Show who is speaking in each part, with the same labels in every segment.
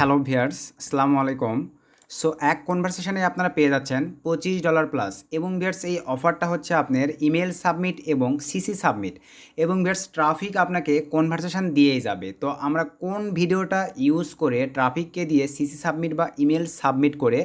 Speaker 1: Hello viewers, আসসালামু আলাইকুম। So এক কনভারসেশনে আপনারা পেয়ে যাচ্ছেন $25 প্লাস এবং ভিয়ার্স এই অফারটা হচ্ছে আপনার ইমেল সাবমিট এবং সিসি সাবমিট এবং ভিয়ার্স ট্রাফিক আপনাকে কনভারসেশন দিয়েই যাবে। তো আমরা কোন ভিডিওটা ইউজ করে ট্রাফিককে দিয়ে সিসি সাবমিট বা ইমেল সাবমিট করে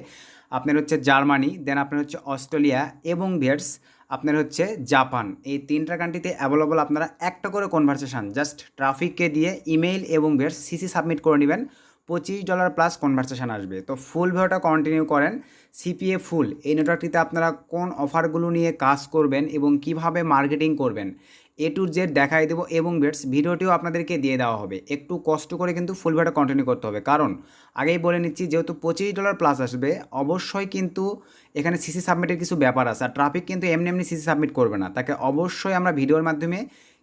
Speaker 1: আপনার হচ্ছে জার্মানি, দেন আপনার হচ্ছে অস্ট্রেলিয়া এবং ভিয়ার্স আপনার হচ্ছে জাপান, এই তিনটা কান্ট্রিতে অ্যাভেলেবল আপনারা একটা করে কনভারসেশন জাস্ট ট্রাফিককে দিয়ে ইমেইল এবং ভিয়ার্স সিসি সাবমিট করে নেবেন। $25 প্লাস কনভারসেশন আসবে। তো ফুল ভিডিওটা কন্টিনিউ করেন। সিপিএ ফুল এই নেটওয়ার্কটিতে আপনারা কোন অফারগুলো নিয়ে কাজ করবেন এবং কিভাবে মার্কেটিং করবেন এ টু জেড দেখাই দেবো এবং বেটস ভিডিওটিও আপনাদেরকে দিয়ে দেওয়া হবে। একটু কষ্ট করে কিন্তু ফুল ভিডিওটা কন্টিনিউ করতে হবে, কারণ আগেই বলে নিচ্ছি যেহেতু $25 প্লাস আসবে অবশ্যই কিন্তু এখানে সিসি সাবমিটের কিছু ব্যাপার আছে। আর ট্রাফিক কিন্তু এমনি এমনি সিসি সাবমিট করবে না, তাকে অবশ্যই আমরা ভিডিওর মাধ্যমে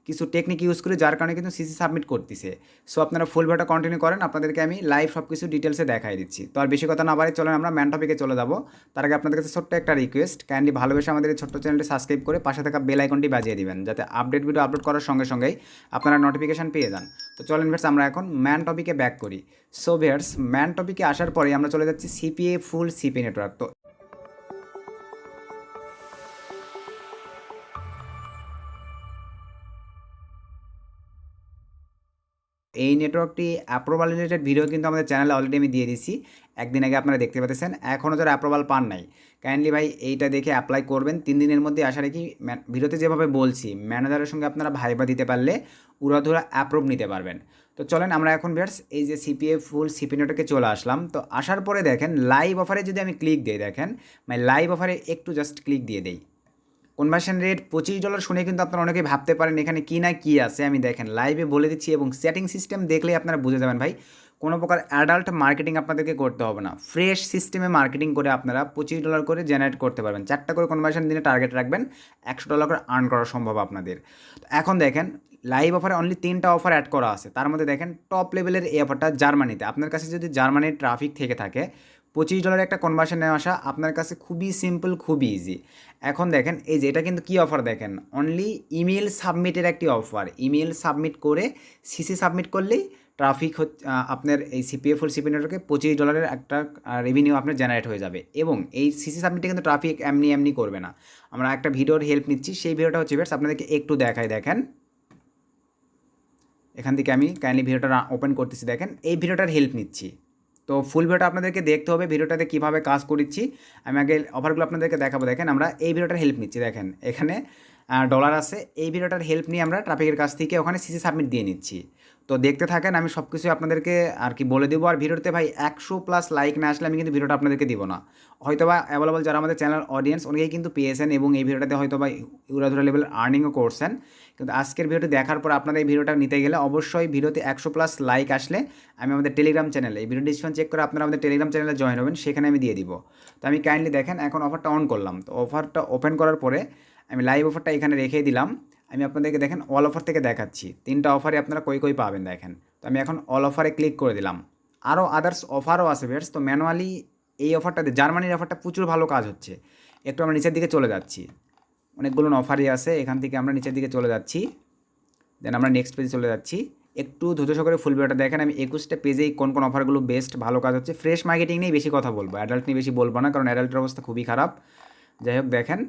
Speaker 1: কিছু টেকনিক ইউজ করি যার কারণে কিন্তু সিসি সাবমিট করতেছে। সো আপনারা ফুল ভিডিওটা কন্টিনিউ করেন, আপনাদেরকে আমি লাইভ সব কিছু ডিটেলসে দেখাই দিচ্ছি। তো আর বেশি কথা না বাড়ি চলেন আমরা ম্যান টপিকে চলে যাব। তার আগে আপনাদের কাছে ছোট্ট একটা রিকোয়েস্ট, কাইন্ডলি ভালোবেসে আমাদের এই ছোট্ট চ্যানেলটি সাবস্ক্রাইব করে পাশে থাকা বেল আইকনটি বাজিয়ে দিবেন যাতে আপডেট ভিডিও আপলোড করার সঙ্গে সঙ্গেই আপনারা নোটিফিকেশান পেয়ে যান। তো চলেন ভিয়ার্স আমরা এখন ম্যান টপিকে ব্যাক করি। সো ভিয়ার্স ম্যান টপিকে আসার পরে আমরা চলে যাচ্ছি সিপিএ ফুল সিপি নেটওয়ার্ক। তো এই নেটওয়ার্কটি অ্যাপ্রুভাল রিলেটেড ভিডিও কিন্তু আমাদের চ্যানেলে অলরেডি আমি দিয়ে দিছি, একদিন আগে আপনারা দেখতে পাচ্ছেন। এখনও যারা অ্যাপ্রুভাল পান নাই কাইন্ডলি ভাই এইটা দেখে অ্যাপ্লাই করবেন 3 দিনের মধ্যে। আশা রাখি ভিডিওতে যেভাবে বলছি ম্যানেজারের সঙ্গে আপনারা ভাইবা দিতে পারলে উড়াধুরা অ্যাপ্রুভ নিতে পারবেন। তো চলেন আমরা এখন ভিউয়ার্স এই যে সিপিএ ফুল সিপি নেটওয়ার্কে চলে আসলাম। তো আসার পরে দেখেন লাইভ অফারে যদি আমি ক্লিক দিই, দেখেন লাইভ অফারে একটু জাস্ট ক্লিক দিয়ে দেই। কনভার্সন রেট $25 শুনে কিন্তু আপনারা অনেকেই ভাবতে পারেন এখানে কী না কী আছে, আমি দেখেন লাইভে বলে দিচ্ছি এবং সেটিং সিস্টেম দেখলেই আপনারা বুঝে যাবেন ভাই কোনো প্রকার অ্যাডাল্ট মার্কেটিং আপনাদেরকে করতে হবে না। ফ্রেশ সিস্টেমে মার্কেটিং করে আপনারা $25 করে জেনারেট করতে পারবেন। 4টা করে কনভার্সন দিনে টার্গেট রাখবেন, $100 করে আর্ন করা সম্ভব আপনাদের। তো এখন দেখেন লাইভ অফারে অনলি 3টা অফার অ্যাড করা আছে, তার মধ্যে দেখেন টপ লেভেলের এই অফারটা জার্মানিতে। আপনার কাছে যদি জার্মানির ট্রাফিক থেকে থাকে $25 একটা কনভার্সন নেওয়া আসা আপনার কাছে খুবই সিম্পল, খুবই ইজি। এখন দেখেন এই যে এটা কিন্তু কী অফার, দেখেন অনলি ইমেল সাবমিটের একটি অফার। ইমেল সাবমিট করে সিসি সাবমিট করলেই ট্রাফিক আপনার এই সিপিএ ফুল সিপি নেটওয়ার্কে $25 একটা রেভিনিউ আপনার জেনারেট হয়ে যাবে। এবং এই সিসি সাবমিটে কিন্তু ট্রাফিক এমনি এমনি করবে না, আমরা একটা ভিডিওর হেল্প নিচ্ছি। সেই ভিডিওটা হচ্ছে বেশ আপনাদেরকে একটু দেখাই। দেখেন এখান থেকে আমি কাইন্ডলি ভিডিওটা ওপেন করতেছি, দেখেন এই ভিডিওটার হেল্প নিচ্ছি। তো ফুল ভিডিওটা আপনাদেরকে দেখতে হবে, ভিডিওটাতে কীভাবে কাজ করছি আমি আগে অফারগুলো আপনাদেরকে দেখাবো। দেখেন আমরা এই ভিডিওটার হেল্প নিচ্ছি, দেখেন এখানে ডলার আছে, এই ভিডিওটার হেল্প নিয়ে আমরা ট্রাফিকের কাছ থেকে ওখানে সিসি সাবমিট দিয়ে নিচ্ছি। তো দেখতে থাকেন, আমি সব কিছু আপনাদেরকে আর কি বলে দেবো। আর ভিডিওতে ভাই 100+ লাইক না আসলে আমি কিন্তু ভিডিওটা আপনাদেরকে দিব না। হয়তোবা অ্যাভেলেবল যারা আমাদের চ্যানেল অডিয়েন্স অনেকেই কিন্তু পেয়েছেন এবং এই ভিডিওটাতে হয়তোবা উড়াধুরা লেভেল আর্নিংও করছেন, কিন্তু আজকের ভিডিওটি দেখার পর আপনাদের এই ভিডিওটা নিতে গেলে অবশ্যই ভিডিওতে 100+ লাইক আসলে আমি আমাদের টেলিগ্রাম চ্যানেলে এই ভিডিও ডিসক্রিপশন চেক করে আপনারা আমাদের টেলিগ্রাম চ্যানেলে জয়েন হবেন, সেখানে আমি দিয়ে দিব। তো আমি কাইন্ডলি দেখেন এখন অফারটা অন করলাম। তো অফারটা ওপেন করার পরে আমি লাইভ অফারটা এখানে রেখেই দিলাম। আমি আপনাদেরকে দেখেন অল অফার থেকে দেখাচ্ছি 3টা অফারে আপনারা কই পাবেন দেখেন। তো আমি এখন অল অফারে ক্লিক করে দিলাম। আরও আদার্স অফারও আছে ভিউয়ার্স। তো ম্যানুয়ালি এই অফারটাতে জার্মানির অফারটা প্রচুর ভালো কাজ হচ্ছে। একটু আমরা নিচের দিকে চলে যাচ্ছি, অনেকগুলো অফারই আছে, এখান থেকে আমরা নিচের দিকে চলে যাচ্ছি। দেন আমরা নেক্সট পেজে চলে যাচ্ছি। একটু ধৈর্য সহকারে ফুল ভিডিওটা দেখেন। আমি 21টা পেজেই কোন কোন অফারগুলো বেস্ট ভালো কাজ হচ্ছে। ফ্রেশ মার্কেটিং নিয়ে বেশি কথা বলবো, অ্যাডাল্ট নিয়ে বেশি বলবো না, কারণ অ্যাডাল্টের অবস্থা খুবই খারাপ। যাই হোক দেখেন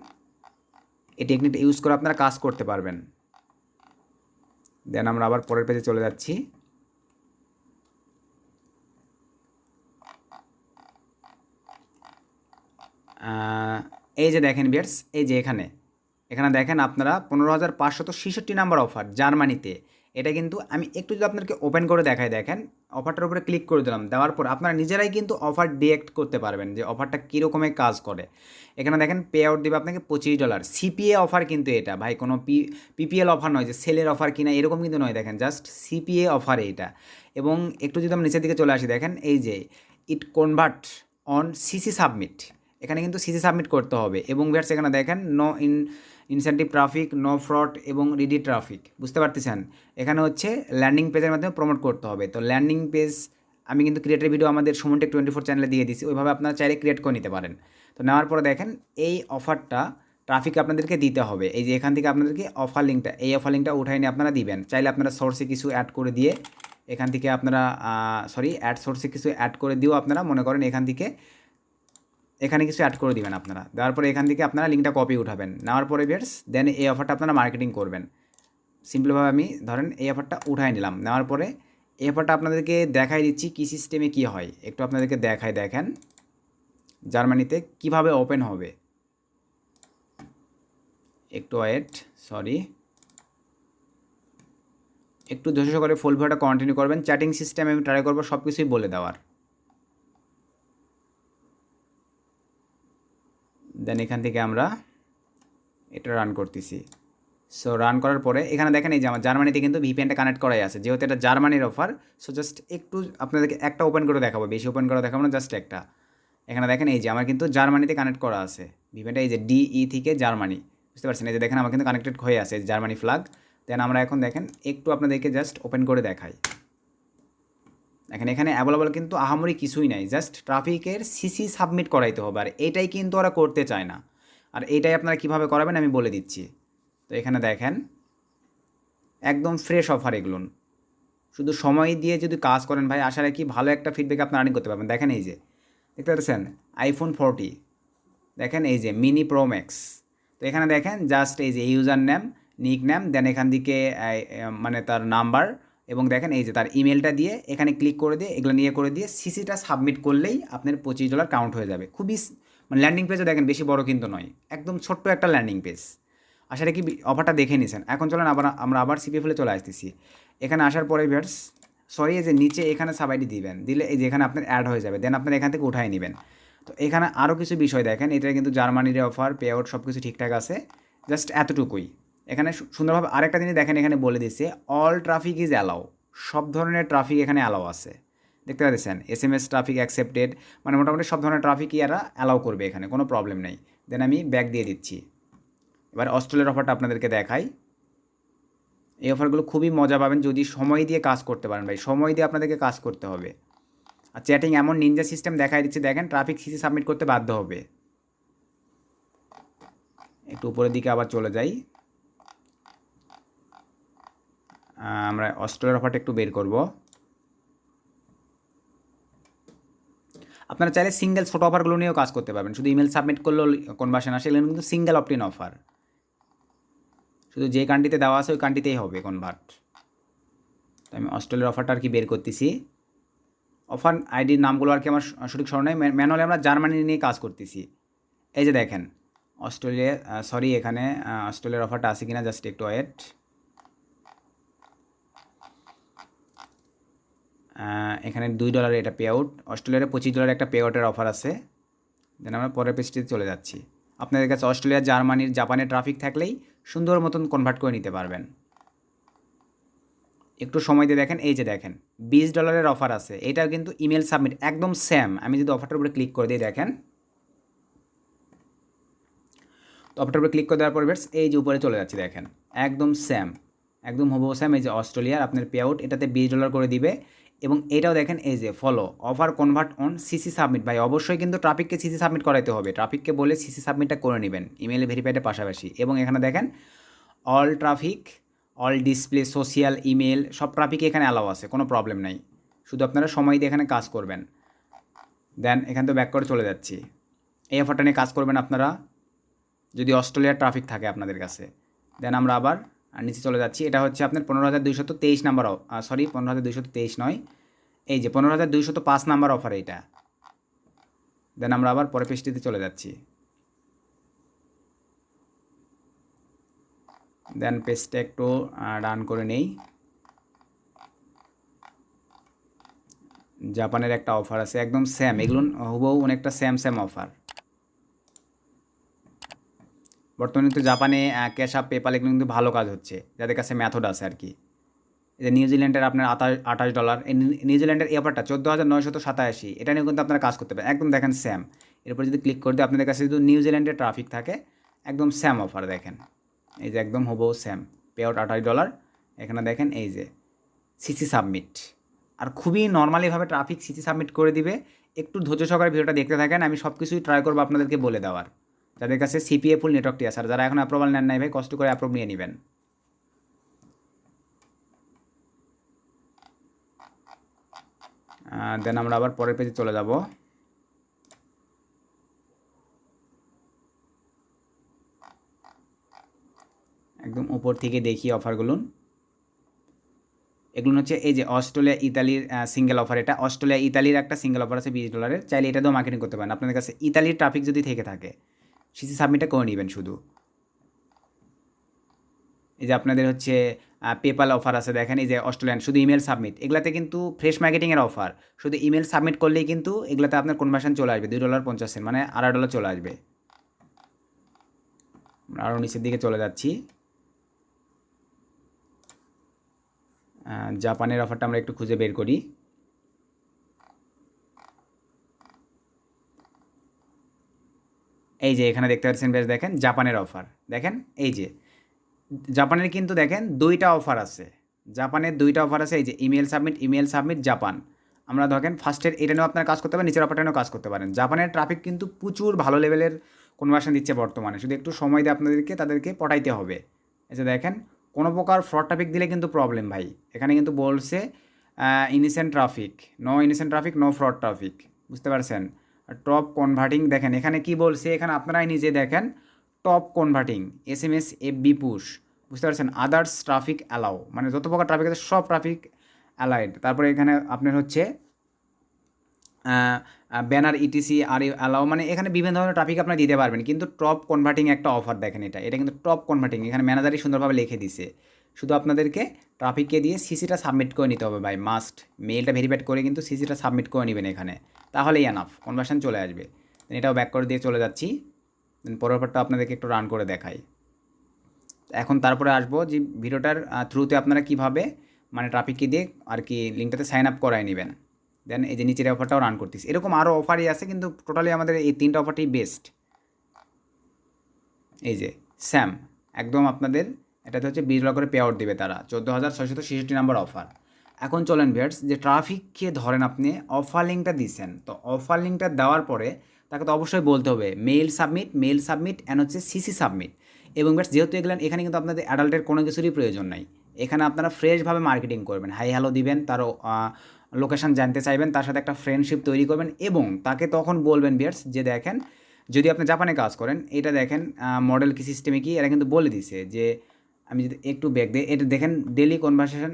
Speaker 1: এই টেকনিকটা ইউজ করে আপনারা কাজ করতে পারবেন। দেন আমরা আবার পরের পেজে চলে যাচ্ছি। এই যে দেখেন ভিউয়ার্স, এই যে এখানে দেখেন আপনারা 15,566 নাম্বার অফার জার্মানিতে। এটা কিন্তু আমি একটু যদি আপনাকে ওপেন করে দেখাই, দেখেন অফারটার উপরে ক্লিক করে দিলাম। দেওয়ার পর আপনারা নিজেরাই কিন্তু অফার ডিরেক্ট করতে পারবেন যে অফারটা কীরকমের কাজ করে। এখানে দেখেন পে আউট দেবে আপনাকে $25। সিপিএ অফার কিন্তু এটা ভাই, কোনো পিপিএল অফার নয় যে সেলের অফার কিনা এরকম কিন্তু নয়, দেখেন জাস্ট সিপিএ অফার এইটা। এবং একটু যদি আমরা নিচের দিকে চলে আসি, দেখেন এই যে ইট কনভার্ট অন সিসি সাবমিট, এখানে কিন্তু সিসি সাবমিট করতে হবে। এবং ভিউয়ার্স এখানে দেখেন no incentive traffic, no fraud এবং রিডি ট্রাফিক, বুঝতে পারতেছেন। এখানে হচ্ছে ল্যান্ডিং পেজের মাধ্যমে প্রমোট করতে হবে। তো ল্যান্ডিং পেজ আমি কিন্তু ক্রিয়েটের ভিডিও আমাদের সুমনটেক 24 চ্যানেলে দিয়ে দিচ্ছি, ওইভাবে আপনারা চাইলে ক্রিয়েট করে নিতে পারেন। তো নেওয়ার পরে দেখেন এই অফারটা ট্রাফিক আপনাদেরকে দিতে হবে। এই যে এখান থেকে আপনাদেরকে অফার লিঙ্কটা, এই অফার লিঙ্কটা উঠাই নিয়ে আপনারা দিবেন। চাইলে আপনারা সোর্সে কিছু অ্যাড করে দিয়ে এখান থেকে আপনারা অ্যাড সোর্সে কিছু অ্যাড করে দিও আপনারা, মনে করেন এখান থেকে এখানে কিছু অ্যাড করে দিবেন আপনারা। দেওয়ার পরে এখান থেকে আপনারা লিঙ্কটা কপি উঠাবেন, নেওয়ার পরে ভিউয়ার্স দেন এই অফারটা আপনারা মার্কেটিং করবেন। সিম্পলভাবে আমি ধরেন এই অফারটা উঠাই নিলাম, নেওয়ার পরে এই অফারটা আপনাদেরকে দেখাই দিচ্ছি কী সিস্টেমে কী হয়, একটু আপনাদেরকে দেখাই। দেখেন জার্মানিতে কিভাবে ওপেন হবে, একটু ওয়েট, সরি, একটু ধৈর্য করে ফুল ভিডিওটা কন্টিনিউ করবেন। চ্যাটিং সিস্টেম আমি ট্রাই করবো সব কিছুই বলে দেওয়ার। দেন এখান থেকে আমরা এটা রান করতেছি। সো রান করার পরে এখানে দেখেন এই যে আমার জার্মানিতে কিন্তু ভিপিএনটা কানেক্ট করাই আছে, যেহেতু এটা জার্মানির অফার। সো জাস্ট একটু আপনাদেরকে একটা ওপেন করে দেখাবো, বেশি ওপেন করে দেখাবো না, জাস্ট একটা। এখানে দেখেন এই যে আমার কিন্তু জার্মানিতে কানেক্ট করা আছে ভিপিএনটা, এই যে ডিই থেকে জার্মানি, বুঝতে পারছেন? এই যে দেখেন আমার কিন্তু কানেক্টেড হয়ে আছে জার্মানি ফ্ল্যাগ। দেন আমরা এখন দেখেন একটু আপনাদেরকে জাস্ট ওপেন করে দেখাই। এখানে অ্যাভেলেবল কিন্তু আহামরি কিছুই নাই, জাস্ট ট্রাফিকের সিসি সাবমিট করাইতে হবে, আর এটাই কিন্তু ওরা করতে চায় না। আর এইটাই আপনারা কীভাবে করাবেন আমি বলে দিচ্ছি। তো এখানে দেখেন একদম ফ্রেশ অফার এগুলো, শুধু সময় দিয়ে যদি কাজ করেন ভাই, আশা রাখি ভালো একটা ফিডব্যাক আপনারা আর্নিং করতে পারবেন। দেখেন এই যে দেখতে পাচ্ছেন আইফোন 40, দেখেন এই যে মিনি প্রো ম্যাক্স। তো এখানে দেখেন জাস্ট এই যে ইউজার নেম, নিক নেম, দেন এখান থেকে মানে তার নাম্বার, এবং দেখেন এই যে তার ইমেলটা দিয়ে এখানে ক্লিক করে দিয়ে এগুলো নিয়ে করে দিয়ে সিসিটা সাবমিট করলেই আপনার $25 কাউন্ট হয়ে যাবে। খুবই মানে ল্যান্ডিং পেজও দেখেন বেশি বড় কিন্তু নয়, একদম ছোট্ট একটা ল্যান্ডিং পেজ। আশা রাখি অফারটা দেখে নিয়েছেন। এখন চলেন আমরা আবার সিপিএফুলে চলে আসতেছি। এখানে আসার পরে ভিউয়ার্স সরি, এই যে নিচে এখানে সাব আইডি দিবেন, দিলে এই যে এখানে আপনার অ্যাড হয়ে যাবে, দেন আপনার এখান থেকে উঠাই নেবেন। তো এখানে আরও কিছু বিষয় দেখেন, এটা কিন্তু জার্মানির অফার, পে আউট সব কিছু ঠিকঠাক আছে, জাস্ট এতটুকুই। এখানে সুন্দরভাবে আরেকটা জিনিস দেখেন, এখানে বলে দিচ্ছে অল ট্রাফিক ইজ অ্যালাউ, সব ধরনের ট্রাফিক এখানে অ্যালাউ আছে। দেখতে পাচ্ছেন SMS ট্রাফিক অ্যাকসেপ্টেড, মানে মোটামুটি সব ধরনের ট্রাফিকই এরা অ্যালাউ করবে, এখানে কোনো প্রবলেম নেই। দেন আমি ব্যাক দিয়ে দিচ্ছি। এবার অস্ট্রেলিয়ার অফারটা আপনাদেরকে দেখাই। এই অফারগুলো খুবই মজা পাবেন যদি সময় দিয়ে কাজ করতে পারেন ভাই, সময় দিয়ে আপনাদেরকে কাজ করতে হবে। আর চ্যাটিং এমন নিনজা সিস্টেম দেখাই দিচ্ছে, দেখেন ট্রাফিক সিসি সাবমিট করতে বাধ্য হবে। একটু উপরের দিকে আবার চলে যাই, আমরা অস্ট্রেলিয়ার অফারটা একটু বের করব। আপনারা চাইলে সিঙ্গেল ছোটো অফারগুলো নিয়েও কাজ করতে পারবেন, শুধু ইমেল সাবমিট করলেও কনভার্সন আসে, এগুলো কিন্তু সিঙ্গেল অপটিন অফার, শুধু যে কান্ট্রিতে দেওয়া আছে ওই কান্ট্রিতেই হবে কনভার্ট। তো আমি অস্ট্রেলিয়ার অফারটা আর কি বের করতেছি। অফার আইডির নামগুলো আর কি আমার সঠিক স্মরণ নেই, ম্যানুয়ালি আমরা জার্মানি নিয়ে কাজ করতেছি। এই যে দেখেন অস্ট্রেলিয়া, সরি এখানে অস্ট্রেলিয়ার অফারটা আছে কিনা, জাস্ট একটু ওয়েট। এখানে $2 এটা পে আউট, অস্ট্রেলিয়ার $25 একটা পে আউটের অফার আছে। দেন আমরা পরের পেজটিতে চলে যাচ্ছি। আপনাদের কাছে অস্ট্রেলিয়া, জার্মানির, জাপানের ট্রাফিক থাকলেই সুন্দর মতন কনভার্ট করে নিতে পারবেন। একটু সময় দিয়ে দেখেন, এই যে দেখেন $20 অফার আছে, এটাও কিন্তু ইমেল সাবমিট একদম সেম। আমি যদি অফারটার উপরে ক্লিক করে দিই, দেখেন তো অফারটার উপরে ক্লিক করে দেওয়ার পর এই যে উপরে চলে যাচ্ছি, দেখেন একদম সেম, একদম হুবহু সেম। এই যে অস্ট্রেলিয়ার আপনার পে আউট, এটাতে $20 করে দিবে। এবং এটাও দেখেন এই যে follow offer convert on CC submit, ভাই অবশ্যই কিন্তু ট্রাফিককে সিসি সাবমিট করাইতে হবে, ট্রাফিককে বলে সিসি সাবমিটটা করে নেবেন ইমেলে ভেরিফাইডের পাশাপাশি। এবং এখানে দেখেন all traffic, all display, social, email সব ট্রাফিকে এখানে অ্যালাউ আছে, কোনো প্রবলেম নাই, শুধু আপনারা সময় দিয়ে এখানে কাজ করবেন। দেন এখান থেকে ব্যাক করে চলে যাচ্ছি। এই অফারটা নিয়ে কাজ করবেন আপনারা যদি অস্ট্রেলিয়ার ট্রাফিক থাকে আপনাদের কাছে। দেন আমরা আবার নিচে চলে যাচ্ছি। এটা হচ্ছে আপনার 15,223 নাম্বার, সরি 15,223 নয়, এই যে 15,205 নাম্বার অফার এইটা। দেন আমরা আবার পরের পেজটিতে চলে যাচ্ছি। দেন পেজটা একটু রান করে নেই। জাপানের একটা অফার আছে একদম সেম, এগুলো হুবহু অনেকটা সেম অফার। বর্তমানে কিন্তু জাপানে ক্যাশ আপ, পেপাল এগুলো কিন্তু ভালো কাজ হচ্ছে, যাদের কাছে মেথড আছে আর কি। এই যে নিউজিল্যান্ডের আপনার $28, এই নিউজিল্যান্ডের এই অফারটা 14,987, এটা নিয়ে কিন্তু আপনারা কাজ করতে পারেন, একদম দেখেন সেম। এরপর যদি ক্লিক করে দিই আপনাদের কাছে যদি নিউজিল্যান্ডের ট্রাফিক থাকে, একদম সেম অফার দেখেন, এই যে একদম হুবহু সেম, পে আউট $28। এখানে দেখেন এই যে সিসি সাবমিট, আর খুবই নর্মালিভাবে ট্রাফিক সিসি সাবমিট করে দিবে। একটু ধৈর্য সহকারে ভিডিওটা দেখতে থাকেন, আমি সব কিছুই ট্রাই করবো আপনাদেরকে বলে দেওয়ার, যাদের কাছে সিপিএফুল নেটওয়ার্কটি আছে। আর যারা এখন অ্যাপ্রুভাল নেন নাই ভাই, কষ্ট করে অ্যাপ্রুভ নিয়ে নেবেন। দেন আমরা আবার পরের পেজে চলে যাব। একদম উপর থেকে দেখি অফারগুলো। এগুলো হচ্ছে এই যে অস্ট্রেলিয়া ইতালির সিঙ্গেল অফার, এটা অস্ট্রেলিয়া ইতালির একটা সিঙ্গেল অফার আছে $20, চাইলে এটা দিয়েও মার্কেটিং করতে পারেন। আপনাদের কাছে ইতালির ট্রাফিক যদি থেকে থাকে সিসি সাবমিটটা করে নেবেন শুধু। এই যে আপনাদের হচ্ছে পেপাল অফার আছে, দেখেন এই যে অস্ট্রেলিয়ান শুধু ইমেল সাবমিট, এগুলাতে কিন্তু ফ্রেশ মার্কেটিংয়ের অফার, শুধু ইমেল সাবমিট করলেই কিন্তু এগুলাতে আপনার কনভার্সন চলে আসবে $2.50, মানে $2.5 চলে আসবে। আরও নিচের দিকে চলে যাচ্ছি। জাপানের অফারটা আমরা একটু খুঁজে বের করি। এই যে এখানে দেখতে পাচ্ছেন বেশ, দেখেন জাপানের অফার, দেখেন এই যে জাপানের কিন্তু দেখেন দুইটা অফার আছে, জাপানের দুইটা অফার আছে। এই যে ইমেল সাবমিট জাপান, আমরা দেখেন ফার্স্টের এটা নিয়েও আপনার কাজ করতে পারেন, নিচের অফারটা নিয়েও কাজ করতে পারেন। জাপানের ট্রাফিক কিন্তু প্রচুর ভালো লেভেলের কনভার্সন দিচ্ছে বর্তমানে, শুধু একটু সময় দিয়ে আপনাদেরকে তাদেরকে পটাইতে হবে। এই যে দেখেন কোনো প্রকার ফ্রড ট্রাফিক দিলে কিন্তু প্রবলেম ভাই, এখানে কিন্তু বলছে ইনিসেন্ট ট্রাফিক, নো ফ্রড ট্রাফিক, বুঝতে পারছেন। টপ কনভার্টিং দেখেন এখানে কি বলছে, এখানে আপনারাই নিজে দেখেন, top converting SMS FB push, বুঝতে পারছেন। আদার্স ট্রাফিক অ্যালাউ, মানে যত প্রকার ট্রাফিক আছে সব ট্রাফিক অ্যালাইড। তারপরে এখানে আপনার হচ্ছে ব্যানার ইটিসি আর অ্যালাউ, মানে এখানে বিভিন্ন ধরনের ট্রাফিক আপনারা দিতে পারবেন। কিন্তু টপ কনভার্টিং একটা অফার দেখেন, এটা কিন্তু টপ কনভার্টিং, এখানে ম্যানেজারই সুন্দরভাবে লিখে দিছে। শুধু আপনাদেরকে ট্রাফিককে দিয়ে সিসিটা সাবমিট করে নিতে হবে ভাই, মাস্ট মেইলটা ভেরিফাইড করে কিন্তু সিসিটা সাবমিট করে নেবেন এখানে, তাহলেই এনাফ কনভার্সন চলে আসবে। এটাও ব্যাক করে দিয়ে চলে যাচ্ছি, পরের পার্টটা আপনাদেরকে একটু রান করে দেখাই। এখন তারপরে আসবো যে ভিডিওটার থ্রুতে আপনারা কীভাবে মানে ট্রাফিককে দিয়ে আর কি লিঙ্কটাতে সাইন আপ করায় নেবেন। দেন এই যে নিচের অফারটাও রান করতেছি, এরকম আরও অফারই আছে, কিন্তু টোটালি আমাদের এই তিনটা অফারটাই বেস্ট। এই যে স্যাম একদম আপনাদের এটাতে হচ্ছে $20 করে পে আউট দেবে তারা, 14,666 নাম্বার অফার। এখন চলেন ভিউয়ার্স, যে ট্রাফিককে ধরেন আপনি অফার লিঙ্কটা দিচ্ছেন, তো অফার লিঙ্কটা দেওয়ার পরে তাকে তো অবশ্যই বলতে হবে মেল সাবমিট অ্যান্ড হচ্ছে সিসি সাবমিট। এবং ভিউয়ার্স যেহেতু এখানে কিন্তু আপনাদের অ্যাডাল্টের কোনো কিছুরই প্রয়োজন নাই, এখানে আপনারা ফ্রেশভাবে মার্কেটিং করবেন, হাই হ্যালো দিবেন, তার লোকেশান জানতে চাইবেন, তার সাথে একটা ফ্রেন্ডশিপ তৈরি করবেন এবং তাকে তখন বলবেন ভিউয়ার্স যে দেখেন যদি আপনি জাপানে কাজ করেন, এটা দেখেন মডেল কি সিস্টেমে কি, এরা কিন্তু বলে দিছে যে আমি যদি একটু ব্যাক দিই, এটা দেখেন ডেলি কনভারসেশন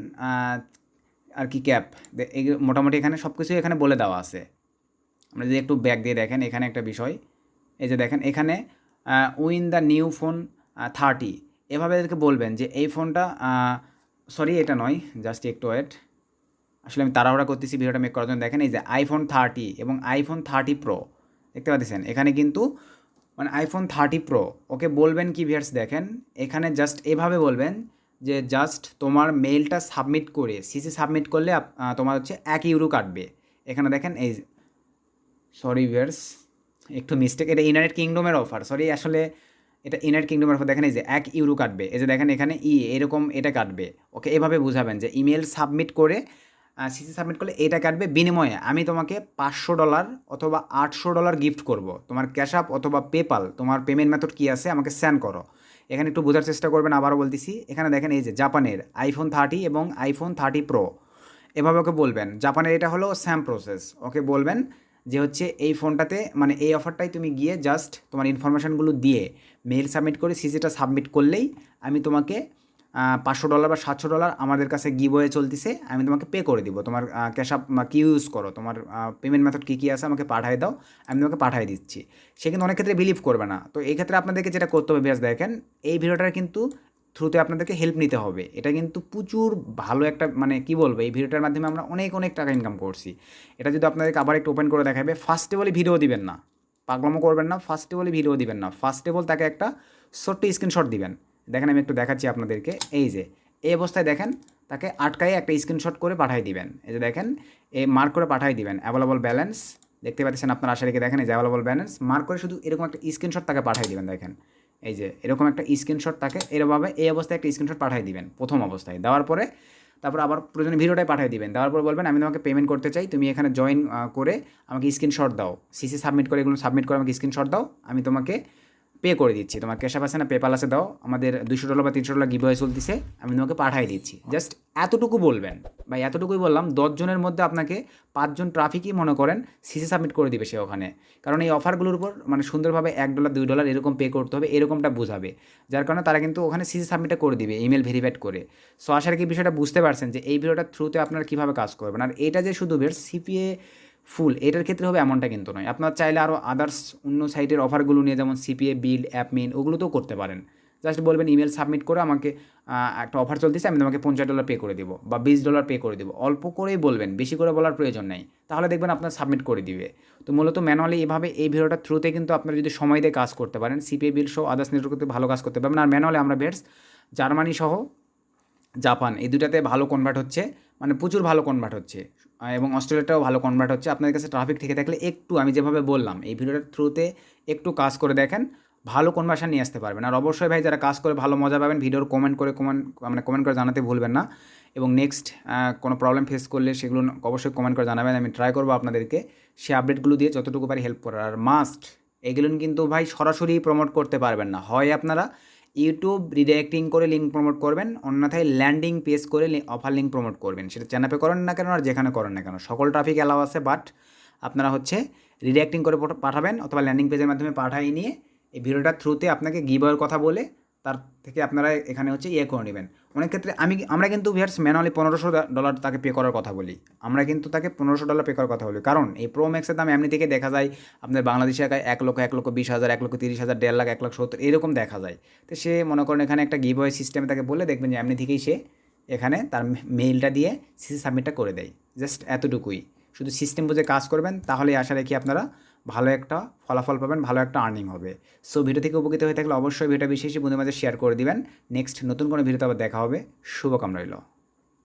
Speaker 1: আর কি ক্যাপ, মোটামুটি এখানে সব কিছুই এখানে বলে দেওয়া আছে। আমরা যদি একটু ব্যাক দিয়ে দেখেন এখানে একটা বিষয়, এই যে দেখেন এখানে উইন দ্য নিউ ফোন 30, এভাবে এদেরকে বলবেন যে এই ফোনটা সরি এটা নয়, জাস্ট একটু ওয়েট, আসলে আমি তাড়াহুড়া করতেছি ভিডিওটা মেক করার জন্য। দেখেন এই যে iPhone 30 এবং iPhone 30 Pro দেখতে পাচ্ছেন, এখানে কিন্তু মানে iPhone 30 Pro ওকে বলবেন কি ভিউয়ার্স দেখেন এখানে জাস্ট এভাবে বলবেন যে জাস্ট তোমার মেইলটা সাবমিট করে সিসি সাবমিট করলে তোমার হচ্ছে €1 কাটবে। এখানে দেখেন এই সরি ভিউয়ার্স একটু মিস্টেক, এটা ইউনাইটেড কিংডমের অফার, সরি আসলে এটা ইউনাইটেড কিংডমের অফার। দেখেন এই যে €1 কাটবে, এই যে দেখেন এখানে এরকম এটা কাটবে। ওকে এভাবে বুঝাবেন যে ইমেল সাবমিট করে সিসি সাবমিট করলে এটা কাটবে, বিনিময়ে আমি তোমাকে $500 অথবা $800 গিফট করব, তোমার ক্যাশ আপ অথবা পেপাল, তোমার পেমেন্ট মেথড কী আছে আমাকে সেন্ড করো। এখানে একটু বোঝার চেষ্টা করবেন, আবারও বলতেছি, এখানে দেখেন এই যে জাপানের iPhone 30 এবং iPhone 30 Pro এভাবে ওকে বলবেন। জাপানের এটা হলো স্যাম প্রসেস, ওকে বলবেন যে হচ্ছে এই ফোনটাতে মানে এই অফারটাই তুমি গিয়ে জাস্ট তোমার ইনফরমেশানগুলো দিয়ে মেল সাবমিট করে সিসিটা সাবমিট করলেই আমি তোমাকে $500 বা $700 আমাদের কাছে গিভওয়ে চলতেছে, আমি তোমাকে পে করে দিব। তোমার ক্যাশ আপ কী ইউজ করো, তোমার পেমেন্ট মেথড কী কী আছে আমাকে পাঠিয়ে দাও, আমি তোমাকে পাঠিয়ে দিচ্ছি। সে কিন্তু অনেক ক্ষেত্রে বিলিভ করবে না। তো এই ক্ষেত্রে আপনাদেরকে যেটা করতে হবে বেশ দেখেন এই ভিডিওটার কিন্তু থ্রুতে আপনাদেরকে হেল্প নিতে হবে। এটা কিন্তু প্রচুর ভালো একটা মানে কী বলবো, এই ভিডিওটার মাধ্যমে আমরা অনেক টাকা ইনকাম করছি। এটা যদি আপনাদেরকে আবার একটু ওপেন করে দেখাবে, ফার্স্টে বলে ভিডিও দিবেন না, পাগলামো করবেন না, ফার্স্টে বলে ভিডিও দিবেন না, ফার্স্টে বল তাকে একটা ছোট্ট স্ক্রিনশট দিবেন। দেখেন আমি একটু দেখাচ্ছি আপনাদেরকে, এই যে এই অবস্থায় দেখেন তাকে আটকায় একটা স্ক্রিনশট করে পাঠিয়ে দিবেন। এই যে দেখেন এই মার্ক করে পাঠিয়ে দিবেন অ্যাভেলেবল ব্যালেন্স, দেখতে পাচ্ছেন আপনার আশা রেখে দেখেন এই যে অ্যাভেলেবল ব্যালেন্স মার্ক করে শুধু এরকম একটা স্ক্রিনশট তাকে পাঠিয়ে দিবেন। দেখেন এই যে এরকম একটা স্ক্রিনশট তাকে এরভাবে এই অবস্থায় একটা স্ক্রিনশট পাঠিয়ে দিবেন প্রথম অবস্থায়, দেওয়ার পরে তারপর আবার প্রয়োজনে ভিডিওটাই পাঠিয়ে দিবেন। দেওয়ার পর বলবেন আমি তোমাকে পেমেন্ট করতে চাই, তুমি এখানে জয়েন করে আমাকে স্ক্রিনশট দাও, সিসি সাবমিট করে এগুলো সাবমিট করে আমাকে স্ক্রিনশট দাও, আমি তোমাকে পে করে দিচ্ছি। তোমার ক্যাশ অ্যাপ আছে না, পেপাল আছে, দাও, আমাদের $200 বা $300 গিভওয়ে চলতেছে, আমি তোমাকে পাঠিয়ে দিচ্ছি। জাস্ট এতটুকু বলবেন, বা এতটুকুই বললাম, 10 জনের মধ্যে আপনাকে 5 জন ট্রাফিকই মনে করেন সিসি সাবমিট করে দিবে সে ওখানে। কারণ এই অফারগুলোর উপর মানে সুন্দরভাবে $1 $2 এরকম পে করতে হবে, এরকমটা বোঝাবে, যার কারণে তারা কিন্তু ওখানে সিসি সাবমিটটা করে দিবে ইমেল ভেরিফাইড করে। সো আশা কি বিষয়টা বুঝতে পারছেন যে এই ভিডিওটার থ্রুতে আপনারা কীভাবে কাজ করবেন। আর এটা যে শুধু বের সিপিএ ফুল এটার ক্ষেত্রে হবে এমনটা কিন্তু নয়, আপনার চাইলে আরও আদার্স অন্য সাইটের অফারগুলো নিয়ে, যেমন সিপিএ বিল্ড, অ্যাপমিন, ওগুলোতেও করতে পারেন। জাস্ট বলবেন ইমেল সাবমিট করে আমাকে একটা অফার চলতেছে, আমি তোমাকে $50 পে করে দেবো বা $20 পে করে দেবো, অল্প করেই বলবেন, বেশি করে বলার প্রয়োজন নেই, তাহলে দেখবেন আপনার সাবমিট করে দিবে। তো মূলত ম্যানুয়ালি এভাবে এই ভিডিওটার থ্রুতে কিন্তু আপনারা যদি সময় দিয়ে কাজ করতে পারেন, সিপিএ বিল সহ আদার্স নেটওয়ার্কতে ভালো কাজ করতে পারবেন। আর ম্যানুয়ালি আমরা বেটস জার্মানি সহ জাপান এই দুটাতে ভালো কনভার্ট হচ্ছে, মানে প্রচুর ভালো কনভার্ট হচ্ছে, এবং অস্ট্রেলিয়াটাও ভালো কনভার্ট হচ্ছে। আপনাদের কাছে ট্রাফিক থেকে থাকলে একটু আমি যেভাবে বললাম এই ভিডিওটার থ্রুতে একটু কাজ করে দেখেন, ভালো কনভার্সন নিয়ে আসতে পারবেন। আর অবশ্যই ভাই যারা কাজ করে ভালো মজা পাবেন, ভিডিওর কমেন্ট করে জানাতে ভুলবেন না। এবং নেক্সট কোনো প্রবলেম ফেস করলে সেগুলো অবশ্যই কমেন্ট করে জানাবেন, আমি ট্রাই করবো আপনাদেরকে সেই আপডেটগুলো দিয়ে যতটুকু পারি হেল্প করার। আর মাস্ট এগুলো কিন্তু ভাই সরাসরি প্রমোট করতে পারবেন না, হয় আপনারা ইউটিউব রিডাইরেক্টিং করে লিঙ্ক প্রমোট করবেন, অন্যথায় ল্যান্ডিং পেজ করে অফার লিঙ্ক প্রমোট করবেন, সেটা চ্যানেলে করেন না কেন আর যেখানে করেন না কেন, সকল ট্রাফিক অ্যালাউ আছে। বাট আপনারা হচ্ছে রিডাইরেক্টিং করে পাঠাবেন অথবা ল্যান্ডিং পেজের মাধ্যমে পাঠিয়ে নিয়ে এই ভিডিওটার থ্রুতে আপনাকে গিভওয়ের কথা বলে তার থেকে আপনারা এখানে হচ্ছে করে নেবেন। অনেক ক্ষেত্রে আমরা কিন্তু ভিউয়ার্স ম্যানুয়ালি $1500 তাকে পে করার কথা বলি, আমরা কিন্তু তাকে $1500 পে করার কথা বলি, কারণ এই প্রো ম্যাক্সের দাম এমনি থেকে দেখা যায় আপনার বাংলাদেশি টাকায় 1 লক্ষ, 1,20,000, 1,30,000, 1.5 লাখ, 1,70,000 এরকম দেখা যায়। তো সে মনে করেন এখানে একটা গিভওয়ে সিস্টেমে তাকে বললে দেখবেন যে এমনি থেকেই সে এখানে তার মেইলটা দিয়ে সিসি সাবমিটটা করে দেয়। জাস্ট এতটুকুই, শুধু সিস্টেম বুঝে কাজ করবেন, তাহলেই আশা রাখি আপনারা ভালো একটা ফলাফল পাবেন, ভালো একটা আর্নিং হবে। সো ভিডিও থেকে উপকৃত হয়ে থাকলে অবশ্যই ভিডিওটা বেশি বেশি বন্ধুদের মাঝে শেয়ার করে দিবেন। নেক্সট নতুন কোনো ভিডিওতে আবার দেখা হবে, শুভকামনা রইল।